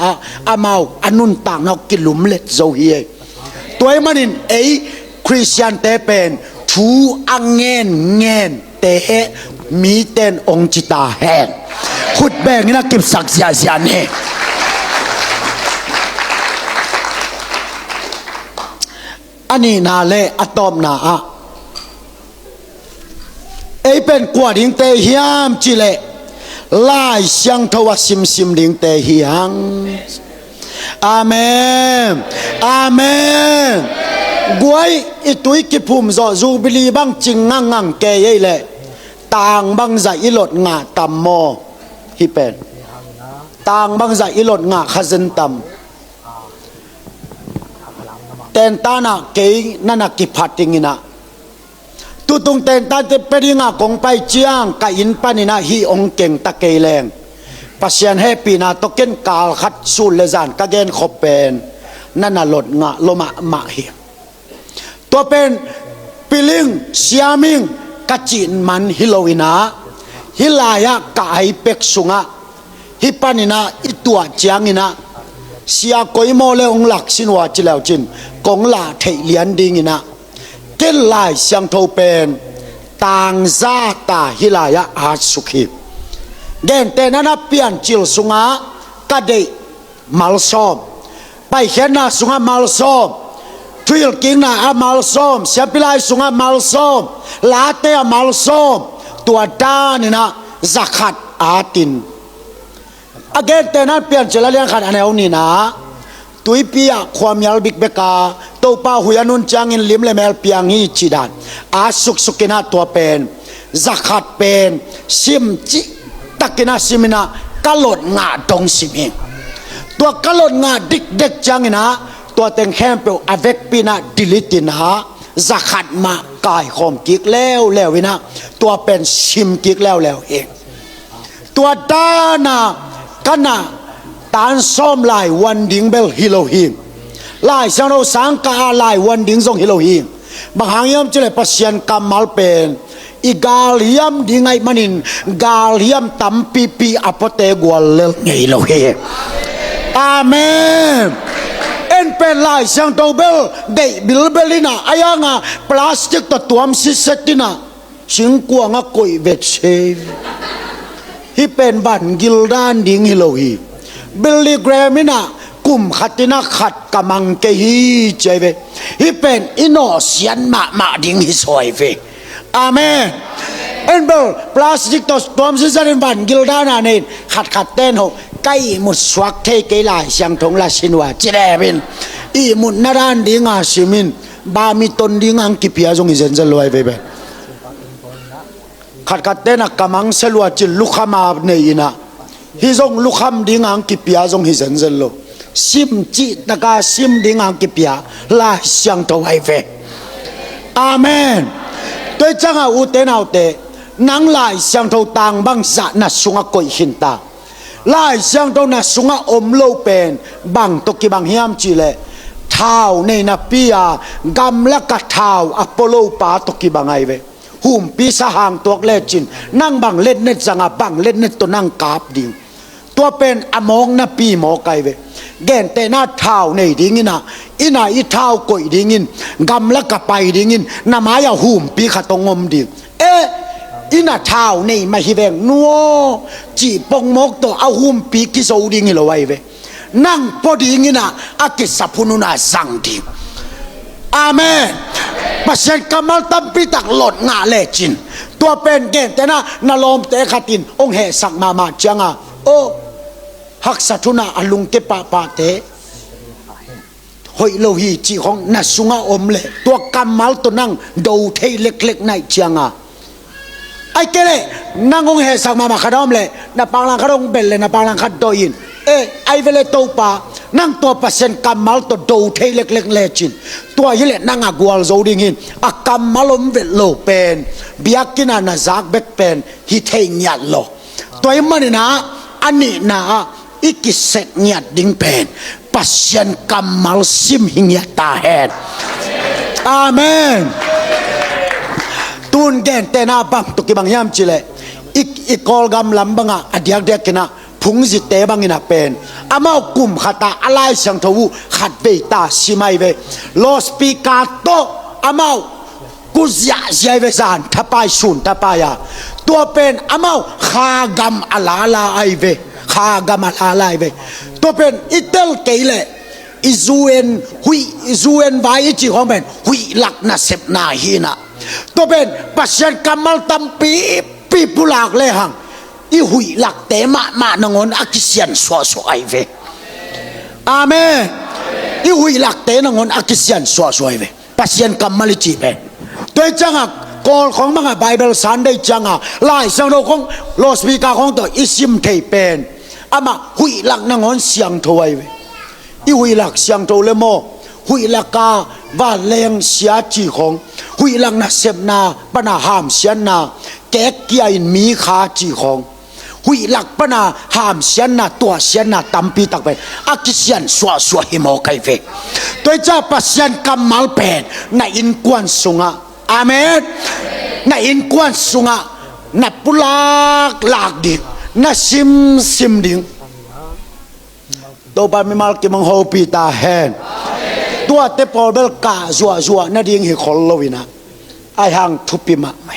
A: อามาอนุนต่างเอากิลุมเล็ดโซเฮียตัวมันนี่คริสเตียนเตเป็นทูอังเงินเตมีเต้นองจิตาแห่งขุดแบ่งนี่นะเก็บสักเสียเนี่ยอันนี้นาเลอะตอมนาเป็นกว่าดิ่งเตะหิมจิเลลายเสียงทว่าซิมดิ่งเตะหิมอาเมนอาเมนกวยอิตุยกิพุมจูบิลีบังจิงงังเกยเลยต่างบังใจอิหลดงาตัมโมฮิเป็นต่างบังใจอิหลดงาขจันตัมเตนตานาเกยนันกิพัดติงินะตุตุงเตนตาเตเปริงากงไปเจียงกะอินปานินะฮีองเก่งตะเกยแรงปัสยันเฮปีนาตกเกนกาลขัดสูเลจานกะเกนขบเป็นนั่นน่ะหลดงะโลมาเฮียตัวเป็นปิลิงเซียมิงกะจินมันฮิโลวินาฮิลายะกะไอเป็กสุงะฮิปานินะอิตัวเจียงอินะเสียกอยโมเลองหลักสินวาจิเลวจินกงลาเทเลียนดิงินะ กินลายเสียงโทเป็นต่างซาตาฮิลายะอาสุขีเกนเตนันเปียนจิลสุงากะเดมัลซอมไปเขียนนาสุงามัลซอมทุยลกินนาอามัลซอมเสียปิลายสุงามัลซอมลาเตอมัลซอมตัวดานี่นะซักัดอาตินอเกนเตนันเปียนจิลเลียงขัดอันเอวนี่นะตุยปียความยาลบิกเบกาตัวป้าหุยานุนจางอินลิมเลเมลเปียงฮีจีดานอาสุกสุกินาตัวเป็นซักัดเป็นซิมจิตักินาซิมินากะลดงาดงซิมิตัวกะลดงาดิกเด็กจังนะตัวเต็งแคมเปลอเวกปีนาดิลิตินะซักัดมากายคอมกิกแล้ววินะตัวเป็นซิมกิกแล้วเองตัวดานากันนะตานซ้อมลายวันดิ้งเบลฮิโลฮิมลายสังโรสังกาลายวันดิ้งทรงฮิโลฮิมบางหางยามจะเลยปัสยันกำมัลเป็นอีกาลิยมดิ้งไอมันินกาลิยมตัมปีอปเตกวลเลไงฮิโลฮิมอาเมนเอ็นเป็นลายสังโตเบลเดบิลเบลินาอายังอ่ะพลาสติกตัวมสิสตินาชิงกวงอ่ะกุยเวชเชฟที่เป็นบันกิลดานดิ้งฮิโลฮิมบิลลี่แกรมินะกุมขัดตินะขัดกำมังเกฮีเจเวฮิเป็นอินโนเซียนมาดิ้งฮิสวยเวอาเมนเอ็นเบลพลาสติกตัวมสิสตินบันกิลดานานินขัดเต้นหกไก่มุสวักเทเกลายเสียงทงลาชินวาจิเรบินอีมุนนารันดิ้งอาชิมินบามิตนดิ้งอังกิพิอาจงอิเซนเซลวยเวเบขัดเต้นกำมังเซลวาจิลุขมาเนยนะฮิซงลูกคำดิ้งอังกิปิอาจงฮิเซนเซลโลซิมจิตกาซิมดิ้งอังกิปิอาลาเสียงตัวไอเฟอาเมนตัวจังอาอุเตนเอาเตนังลายเสียงตัวต่างบางสันนัสุงกอยหินตาลายเสียงตัวนัสุงอมโลเป็นบางตกิบางเฮียมจิเลเท้าในนับปียากำละกะเท้าอพอลโลปาตกิบางไอเวหุ่มปีสหางตัวเล่จินนั่งบังเล่นเน็ตจังบังเล่นเน็ตตัวนั่งกาบดิ่งตัวเป็นอมองนับปีหมอไกเวแกนแต่หน้าเท้าในดิ่งนะอินาอีเท้ากอยดิ่งกำละกะไปดิ่งน้ำมายาหุ่มปีขัดตงมดิ่งอินาเท้าในมาฮิเวงนัวจีปงมกตัวเอาหุ่มปีกิโซดิ่งเราไว้เวนั่งพอดิ่งนะอากิสัพุนุนาสังดิ่งอาเมนปัสยันกำมัลตัมปิตักหลดงาเลจินตัวเป็นเกนแต่นะนาลมเตขัดินองเหสักมาจังโอฮักสัตุนาอลุงเกปปาเตหอยโลหีจีของนัสุงาอมเลตัวกำมัลตัวนั่งดูเทเล็กๆในจังไอ้เกเลนั่งองเหสักมาขดอมเลยนับปางลังขดงเบลเลยนับปางลังขดโดยินไอเวเลโตปานั่งตัวปัสยันกำมัลตัวดูเทเล็กๆเลจินตัวยี่เล่นั่งกวลโซดิ่งหินกำมัลมเวลโลเป็นเบียกินานาซักเบกเป็นฮิเทญยัดโลตัวยังมันนะอันนี้นะอีกิเซกญยัดดิ่งเป็นปัสยันกำมัลซิมหิญยัดตาเฮดอาเมนตุนเกนเตนาบังตุกิบังยามจิเลอีกอลกำลำบังอดียกเด็กนะพุงจิตเตบังอินาเป็นอามากุมขัดตาอะไรสังทวูขัดเบตาสิไม่เวลอสปีกาโตอามากุซยาเจเวซานทับไปชุนทับไปตัวเป็นอามาขากำอาลาลาไอเวขากำอาลาลาไอเวตัวเป็นอิตาลเกลอิซูเอนหุยอิซูเอนไวจิของเป็นหุยหลักนาเซบนาฮีนะตัวเป็นปัสยันกำมัลตัมปีปุลากเลหังอีหุยหลักเตมานงอนอากิเซียนสวสวยเวอาเมนอีหุยหลักเตนงอนอากิเซียนสวสวยเวปัสยันกำมัลจีเป็นโดยจังกอลของมังไบเบิลสันได้จังลายสังโลของลอสปีกาของตัวอิซิมเทเป็นอามาหุยหลักนงอนเสียงถวยเวอีหุยหลักเสียงโทเลโมหุยหลักกาว่าเลงเสียจีของหุยหลักนาเซบนาปนาหามเสียนาแกกเกียนมีขาจีของหุยหลักปนาหามเสียนาตัวเสียนาตัมปีตักเป็นอากิเซียนสวหิโมไกเวโดยเจ้าปัสยันกำมัลเป็นในอินกวนสุงะอาเมนในอินกวนสุงะนับปุลากลากดินัซิมดิงตัวบามิมัลกิมังโฮปีตาแฮนต ตัวเตปอเบลกาจัวนาดิ่งหิคอลโลวินะไอหังทุปิมะไม่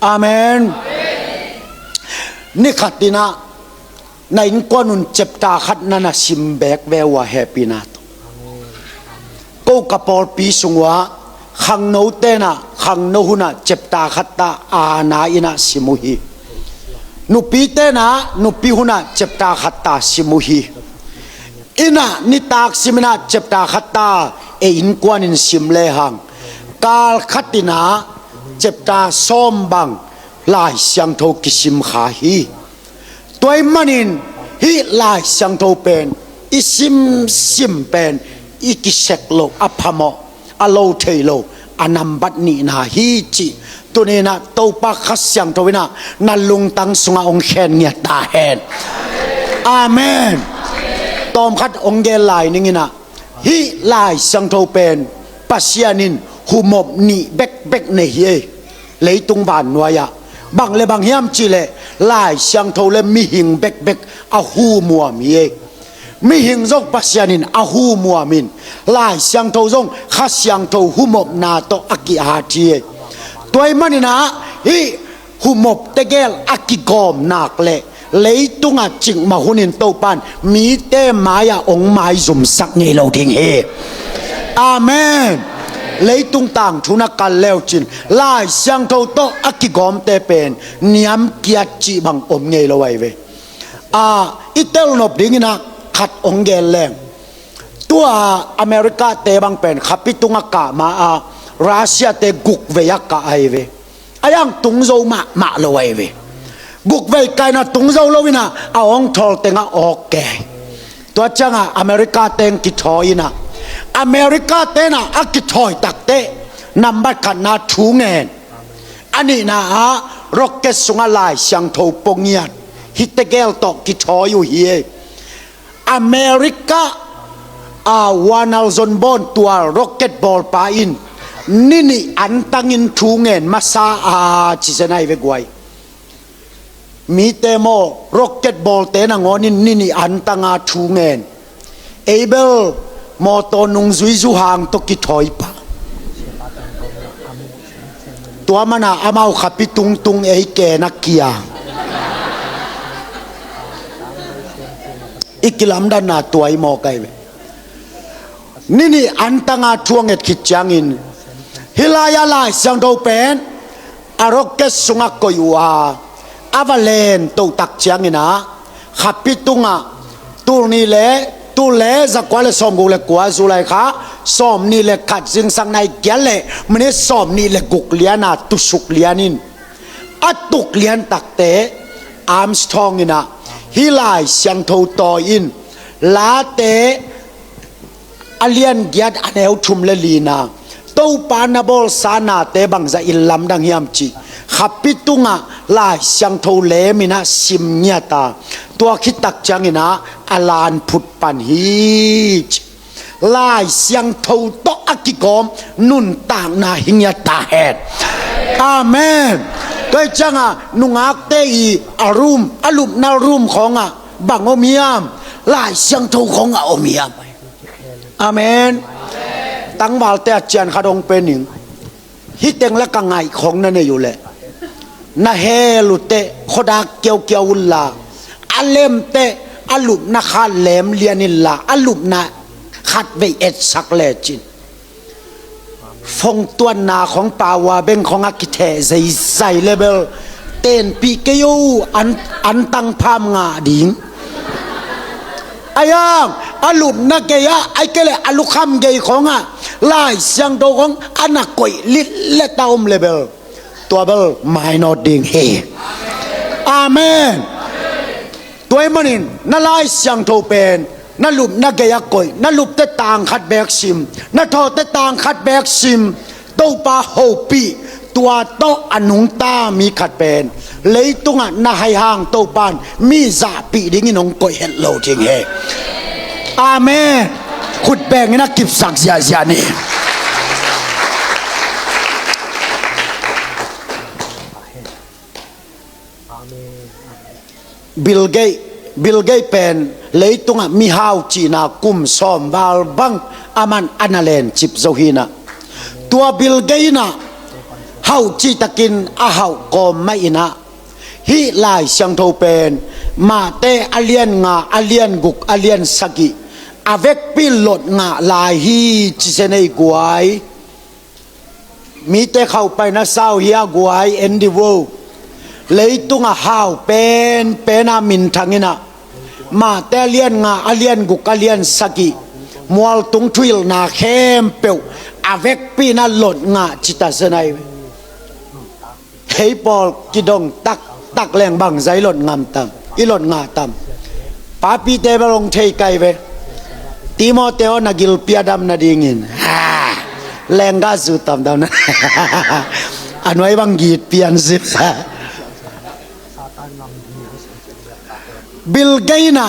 A: อาเมนนี่ขัดดินะในอินกวนุนเจ็บตาขัดนันสิมเบกเววะแฮปปี้นาตกูกระปอลปีสุงวะขังโนเตนะขังโนหุนะเจ็บตาขัดตาอานาอินะสิมุฮีนุปีเตนะนุปีหุนะเจ็บตาขัดตาสิมุฮีอินะนิตากสิมนะเจ็บตาขัดตาอินกวนินสิมเลหังกาลขัดตินะเจ็บตาส้มบังลายเสียงโทกิสิมขาฮีตัวมันนินฮีลายเสียงโทเป็นอิสิมเป็นอิกิเซกโลอพมออโลเทโลอนัมบัดนีนาฮีจิตัวนี้นะตัวปากขัดเสียงโทวินะนัลุงตังสุงองเคนเงียตาเฮนอาเมนตอมขัดองเกลายนี่นะฮีลายเสียงโทเป็นปัสยานินหุมบนีเบกเนเฮเลยตุงบานนัวยะบางเลยบางยามจีเลลายเสียงโทเลมีหิงเบกอาหูมัวมีมีหิงจงปัสยานินอาหูมัวมินลายเสียงโทจงข้าเสียงโทหุมบนาโตอากิอาจีตัวมันนี่นะฮีหุมบเตเกลอากิกอมนักเลเลยตุงอาจิงมาหุนินโตปันมีเตมายาองไม้จุมสักเงโลทิงเฮอาเมนเลยตุงต่างทุนักกันเลวจินลายเสียงโทโตอากิกอมเตเป็นนิยมเกียรติบังอมเงลไว้เวอิตาลนบดิ้งนะขัดองเกลแรงตัวอเมริกาเตบังเป็นขับปิตุงกะมารัสเซียเตกุกเวียกะไอเวอายังตุงโจมาลไว้เวกุกเวกายนะตุงโจลวินะเอาองทอลเตงออกแกตัวจังอเมริกาเตงกิทอยนะอเมริกาเตนะอักกิทอยตักเตนำบัดขันนาทูเงินอันนี้นะร็อกเก็ตสุงลายเสียงโทปงเงียดฮิตเตเกลตอกกิทอยอยู่เฮียอเมริกาวานาลซอนบอนตัวร็อกเก็ตบอลปาอินนี่อันตังอินทูเงินมาซาจิเซนัยเวกไวมีเตโมร็อกเก็ตบอลเตนังอนี่อันตังอาทูเงินเอเบลมอตนุงซุยซุหางตกิถอยปะตัวมันอามาขับปิตุงเอเกนักเกียอีกลำดันนาตัวไอโมไกเวนี่อันตังอาทวงเอ็ดขิดจังอินฮิลายาลายสังโดเป็นอารกเกสุงกอยู่อาวาเลนตัวตักจังอินะขับปิตุงตัวนี้แหละตัวเล่จะกว่าเลยสอมกูเลยกว่าสุไลค่ะสอมนี่เลยขัดจึงสังในแก่เลยมันนี่สอมนี่เลยกุกเลียนาตุสุกเลียนินอัตุกเลียนตักเตะอาร์มสตรองอินะฮิลายเสียงโทตออินลาเตอเลียนเกียดอันเอวชุมเลลีนาตู้ปานาบอลสานาเตบังจะอิลลัมดังยามจีขับปิตุงลายเสียงโทเลมินะสิมเนียตาตัวคิดตักจังอินะอลานพุทปันฮีจลายเสียงโทโตอักิกอมนุนต่างนาหิญญาตาเฮดอาเมนก็จังนุงอักเตอีอารุมอลุมนารุมของบังโอมิยามลายเสียงโทของโอมิยามอาเมนตั้งบาลเตอเจียนขดงเป็นหนึ่งฮิตเต็งและกังไงของนั่นอยู่แหละนาเฮลุเตขดาเกียวอุลลาอัลเลมเตอลุมนาคาเลมเลียนิลลาอลุมนาขัดเวเอ็ดสักเลจินฟงตัวนาของปาวาเบงของอากิเทใส่เลเบลเต้นปีเกยูอันตังพามงาดิงอายังอลุมนักเกียไอเกลอลุคำเกยของลายเสียงโตของอนักกอยลิเลตาอมเลเบลตัวเบลไม่นอดิงเฮอาเมนตัวมันนินนั่นลายเสียงโตเป็นนั่นลุมนักเกียกอยนั่นลุมเตต่างขัดแบกซิมนั่นทอเตต่างขัดแบกซิมโตปาโฮปีตัวโตอนุงตามีขัดเป็นเลยตุงน่าให้ห่างโตปานมีซาปีดิ้งนงกอยเห็นโลจริงเฮอาเมนขุดแบงนักกิบสักยานี่บิลเกต บิลเกย์เป็นเลยตุงะมีฮาวจีนากุมซอมบาลบังอามันอนาเลนจิบโซฮีนะตัวบิลเกย์นะฮาวจีตะกินอาฮาวกอมไม่นะฮิลายเสียงโทเป็นมาเตอเลียนงาอเลียนกุกอเลียนสกิอเวกปิลดงาลายฮีจิเซเนกวยมีแต่เข้าไปนะเศร้าเฮียกวยเอ็นดิโวเลยตุงะฮาวเป็นอามินทางินะมาแต่เลียนงาอเลียนกุกอเลียนสกิมัวตุงทวิลนาเข้มเปียวอเวกปีน่าหลดงาจิตาเสนัยเฮ้ยปอลกิดงตักแรงบังใจหลดงามตามอีหลดงาตามป้าปีเตบลงเทไกเวติโมเตโอนักิลเปียดามนาดิงินแรงกาสุดตามดาวนะอันไว้บังกีดเปียนสิบิลเกย์นะ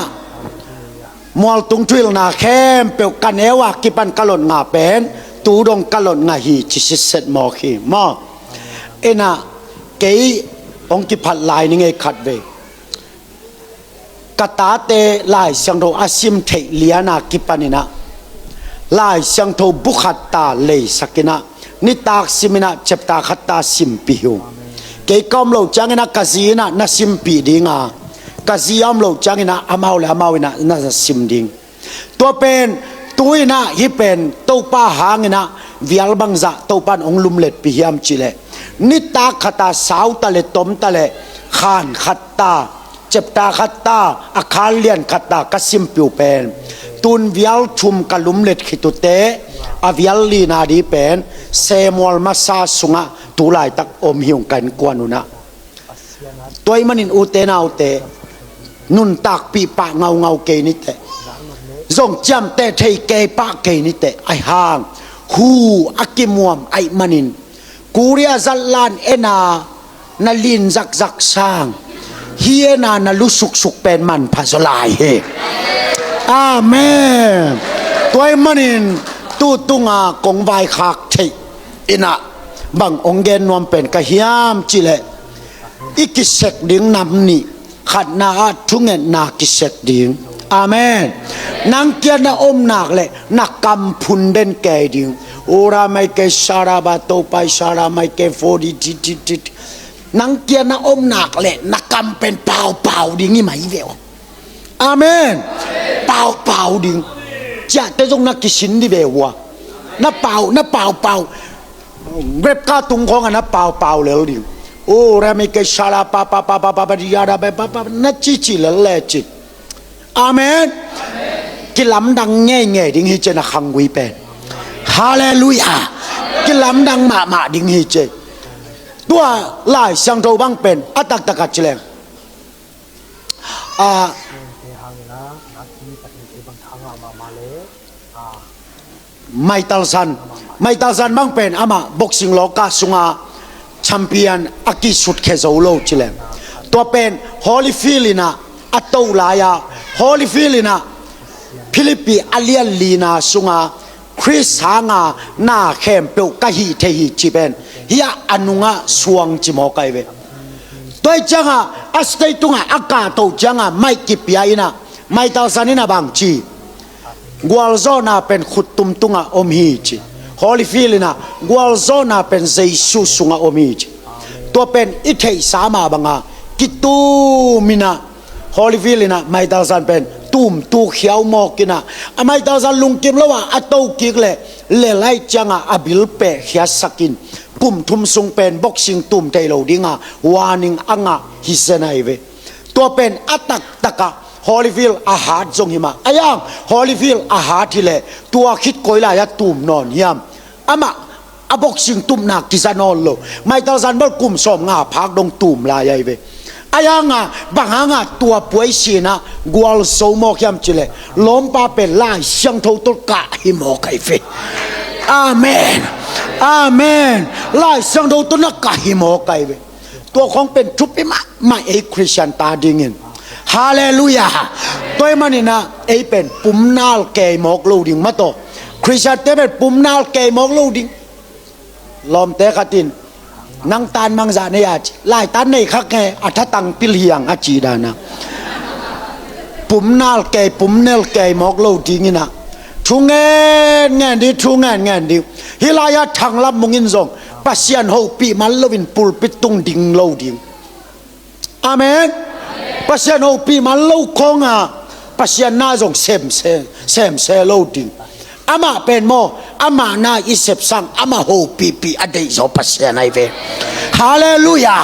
A: มัวตุงทวิลนาเข้มเปียวกันเอวากิปันกะหลดงาเป็นตูดงกะหลดงาฮีจิสิเซตมอขีมอเอนะเกย์องค์กิพัดลายนี่ไงขัดเวกตาเตลายเสียงโทอาซิมเทเลียนากิปันินะลายเสียงโทบุขัดตาเลยสักินะนิตากซิมินะเจ็บตาขัดตาซิมปิวเกย์กอมโลจังนะกะซีนะน่าซิมปีดิงากะซีอมโลจังนะอามาเลอามาวินะน่าซิมดิงตัวเป็นตุยนะฮิเป็นตัวป้าหางนะวิอัลบังซะตัวปันองลุมเล็ดปิยามจิเลนิตาขัดตาสาวตะเลตมตะเลขานขัดตาเจ็บตาขัดตาอาคาเลียนขัดตากะซิมปิวเป็นตุนวิอัลชุมกะลุมเล็ดขิตุเตอวิอัลลีนาดีเป็นเซมอลมาซาสุงะตุลายตักอมหิวกันกวนุนะตัวมันอินอุเตนาอุเตนุนตักปีปะเงาเกนิเตจงจำเตเทเกปะเกนิเตไอห่างฮูอากิมวมไอมันอินกูเรียจัลลันเอนานาลินจักสร้างเฮียนาลุสุกเป็นมันพัสลายเฮอาเมนตัวมันอินตูตุงากงไวคักเทอินะบังองเกนนวมเป็นกะฮิยามจิเลอีกิเสกดิ่งนำนี่ขัดนาทุงเงินนากิเสกดิ่งอาเมนนังเกียนาอมนักเลยนักกำพุนเด่นแก่ดิ่งโอราไม่เกชาราบาโตไปชาราไม่เกโฟดิจินังเกียนาอมนักเลยนักกำเป็นเปล่าดิ่งนี่ไหมเวลอาเมนเปล่าดิ่งจะแต่ตรงนักกิสินดิเววะนับเปล่าเว็บก้าตุงของอันนับเปล่าเลยดิ่งโอ้ราไม่เกชาราปาดิยาราปานัดจิเลยจิอาเมนกิลำดังแง่ดิ่งฮิเจนะขังวิเป็นฮาเลลูยากิลำดังมาดิ่งฮิเจตัวลายสังโตบังเป็นอัตตะกัจเจริญไม่ตัลซันบังเป็นอามาบ็อกซิ่งโลกาสุงาแชมเปี้ยนอากิสุดเคโซโลเจริญตัวเป็นฮอลิฟิลินาอัตโตลายาฮอลิฟิลินาฟิลิปปีอาเลียนลีนาสุงาคริสหางาหน้าเข้มเปียวกะฮีเทฮีจิเป็นเฮียอนุงาสวงจิมอไกเวตัวจังอัสเตตุงอากาโตจังไม่กิปยาอินะไม่ตาสันินะบางจีกวลโซนาเป็นขุดตุมตุงอมฮีจิฮอลิฟิลินะกวลโซนาเป็นเจสุสุงอมฮีจิตัวเป็นอิเทสามาบังกิตูมินะฮอลิฟิลินะไม่ตาสันเป็นตูเขียวมอกินะไม่ตาสันลุงกิมแล้วว่าอัตโตกิกเลไลจังอบิลเปะเฮียสกินกุมทุมซุงเป็นบ็อกซิ่งตุมเทโลดิงวานิงอังฮิเซนายเวตัวเป็นอัตตะกะฮอลิฟิลอาหารจงหิมาอายังฮอลิฟิลอาหารที่เลตัวคิดโกยลายตุมนอนยามอาบ็อกซิ่งตุมนักที่ซานอนโลไม่ตาสันบอกกุมสอมงาพักดงตุมลายเวอายังบางหางตัวป่วยสีนะกวลโซโมกยามจิเลล้มปาเป็นลายเสียงโทตุกะหิโมไกเฟอาเมนลายเสียงโทตุนักกะหิโมไกเวตัวของเป็นทุบไปมาเอคริสเตียนตาดิ่งอินฮาเลลูยาตัวมันนี่นะเอเป็นปุ่มนาลเกย์มอกลูดิ่งมาโตคริสเตียนเตเป็นปุ่มนาลเกย์มอกลูดิ่งลอมเตะขัดินนังตานมังจาเนียลายตันในคักแกอัฐตังปิลเฮียงอจีดานะ ปุ่มนาลเกยปุ่มเนลเกยหมอกโลดีงี้นะทุงเงินดีทุงเงินดีฮิลายาทางลับมุงินซงปัสยันหูปีมันลวินปุลปิตุงดิ่งโลดิ่งอาเมนปัสยันหูปีมันโลคงอ่ะปัสยันน่าซงเซมโลดิ่งอามาเป็นโมอามานาอิเซปสังอามาหูปีอดีตโซปัสยันไอเวฮาเลลูยา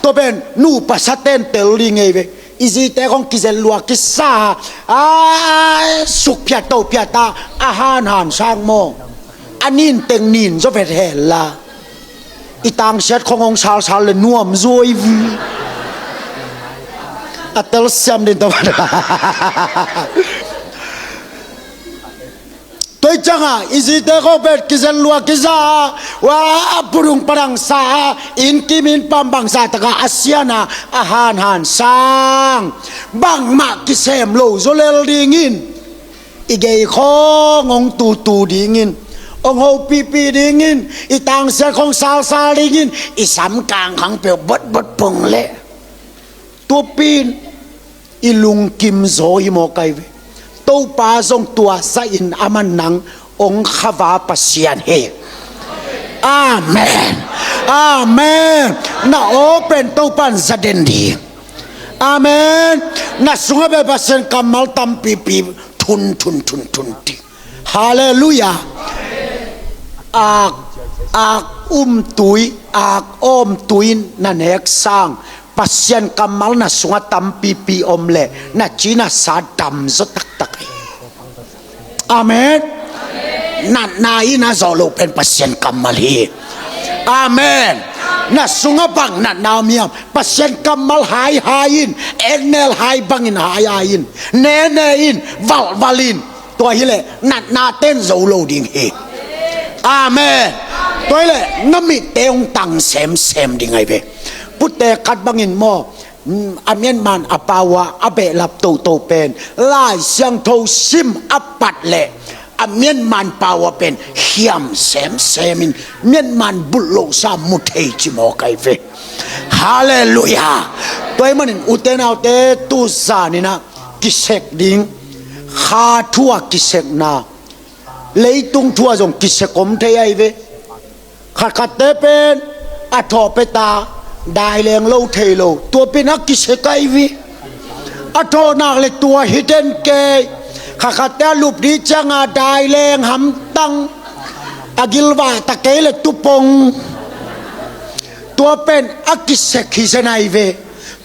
A: ตัวเป็นนูปัสเตนเตลลิงไอเวอิจิเตของกิเซลัวกิสาสุขพิจโตพิจตาอาหารหันสร้างโมอันนี้เต็งนินจะเป็นเห็นละอีต่างเช็ดขององชาลเลยนัวมซวยวีอัตเตลเซียมดินตัวมันตัวจังอ่ะอิจิเตของเป็นกิเซลัวกิสาว่าปุรุงปรังสาอินกิมินปัมบังสาตะกาอาเซียนาอาหารหันสร้างบังมากิเซมโลโซเลลดิงินอีเกยขององตูดิงินองหูปีดิงินอีต่างเสียของซาดิงินอีสามกลางของเปียวบดปงเละตัวปีนอีลุงกิมโซอีโมไกเวตัวปาทรงตัวใส่อินอามันนังองขวาปัสยันเฮอาเมนอาเมนน่าโอเป็นตัวปันสะเดนดีอาเมนน่าสุงเบปัสยันกำมัลตัมปีทุนดีฮาเลลูยาอากตุยอากอมตุยนั่นเอกสร้างปัสยันกำมัลน่าสุงตัมปีอมเล่น่าจีน่าสาดำสตักอาเมนนั่นนายน่าจะโลเป็นปัสยันกำมัลฮีอาเมนน่าสุงบังนั่นนามียมปัสยันกำมัลหายอินเอ็นเนลหายบังอินหายอินเนอินวัลินตัวฮิเลนั่นนาเต้นโซโลดิ่งเฮอาเมนตัวฮิเลน้ำมิเตงตังเซมดิ่งไงเบพุทธกัดบังอินโมอเมียนมันอปาวะอเบลับโตเป็นลายเสียงโทซิมอปัดเละอเมียนมันปาวะเป็นเฮียมเซมินเมียนมันบุลโลซามุเทจิโมไกเวฮาเลลูยาตัวมันอุเตนเอาเตตุซานี่นะกิเซกดิงคาทัวกิเซกนาเลยตุงทัวจงกิเซกอมเทไอเวขัดเตเป็นอัทอเปตาได้แรงโลเทโลตัวเป็นนักกิเสกไอวีอัทอนักเลยตัวฮิดเดนเกย์ขัดแต่ลูกดีจังได้แรงหำตังอากิลวาตะเกยเลยตุปงตัวเป็นอักกิเสกฮิเซนไอวี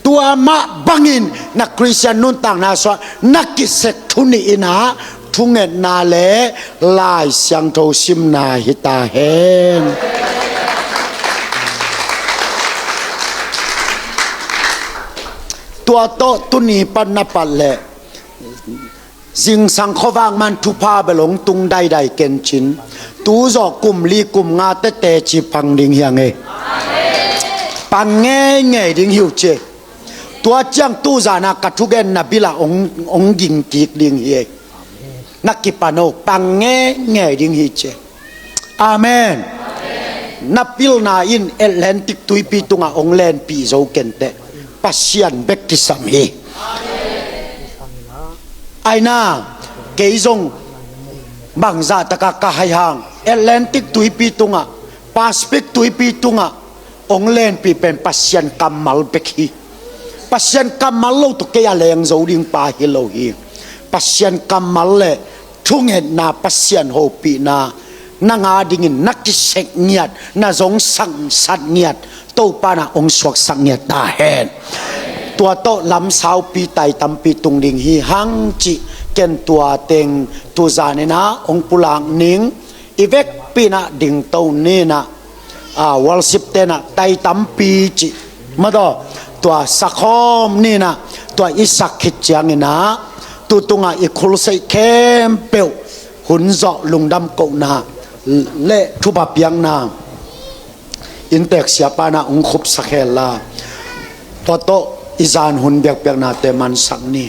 A: ตัวมาบังอินนักคริสเตียนนุ่นต่างนาสวะนักกิเสกทุนีอินาทุงเงินนาเลลายเสียงโทซิมนาฮิตาเฮนตัวโตตุนีปันนปัลเล่สิงสังขวางมันทุพาเบลงตุงใดเกนชินตูจอกกุมลีกุมงาเตเตจิพังดิงเฮียงเอปังเงดิงหิวเจตัวเจียงตูจานากัทุเกนนบิลาองยิงกีกดิงเฮนักกิปานโอปังเงดิงฮิเจอาเมนนับพิลนาอินเอเลนติกตุยปีตุงองเลนปีโซเกนเตปัสยันเบกกิสัมฮีไอนาเกยจงบังซาตะกะกะไหหางเอเลนติกตุยปีตุงะปาสปิกตุยปีตุงะองเลนปีเป็นปัสยันกัมมัลเบกฮีปัสยันกัมมัลโลตุเกียเลงโซดิงปาฮิโลฮีปัสยันกัมมัลเลทุงเห็นนาปัสยันโฮปีนานางาดิ่งนักกิเสกเงียดนาจงสังสัตเงียดโตปานาองสวกสังเงียดตาเห็นตัวโตลำสาวปีไตตัมปีตุงดิ่งฮีหังจิเกนตัวเต็งตัวจานนะองปุลางนิงอีเวกปีนาดิ่งโตนี่นะวอลสิบเตนะไตตัมปีจิมาดอตัวสักคอมนี่นะตัวอิสักขิดจังนะตัวตุงอีคุลใส่เข้มเปียวหุ่นเจาะลุงดำกนาเละทุบเปียงนาอินเตกเสียปานาองคุบสักเฮลาตัวโตอิจานหุ่นเบียกเปียงนาเตมันสักนี่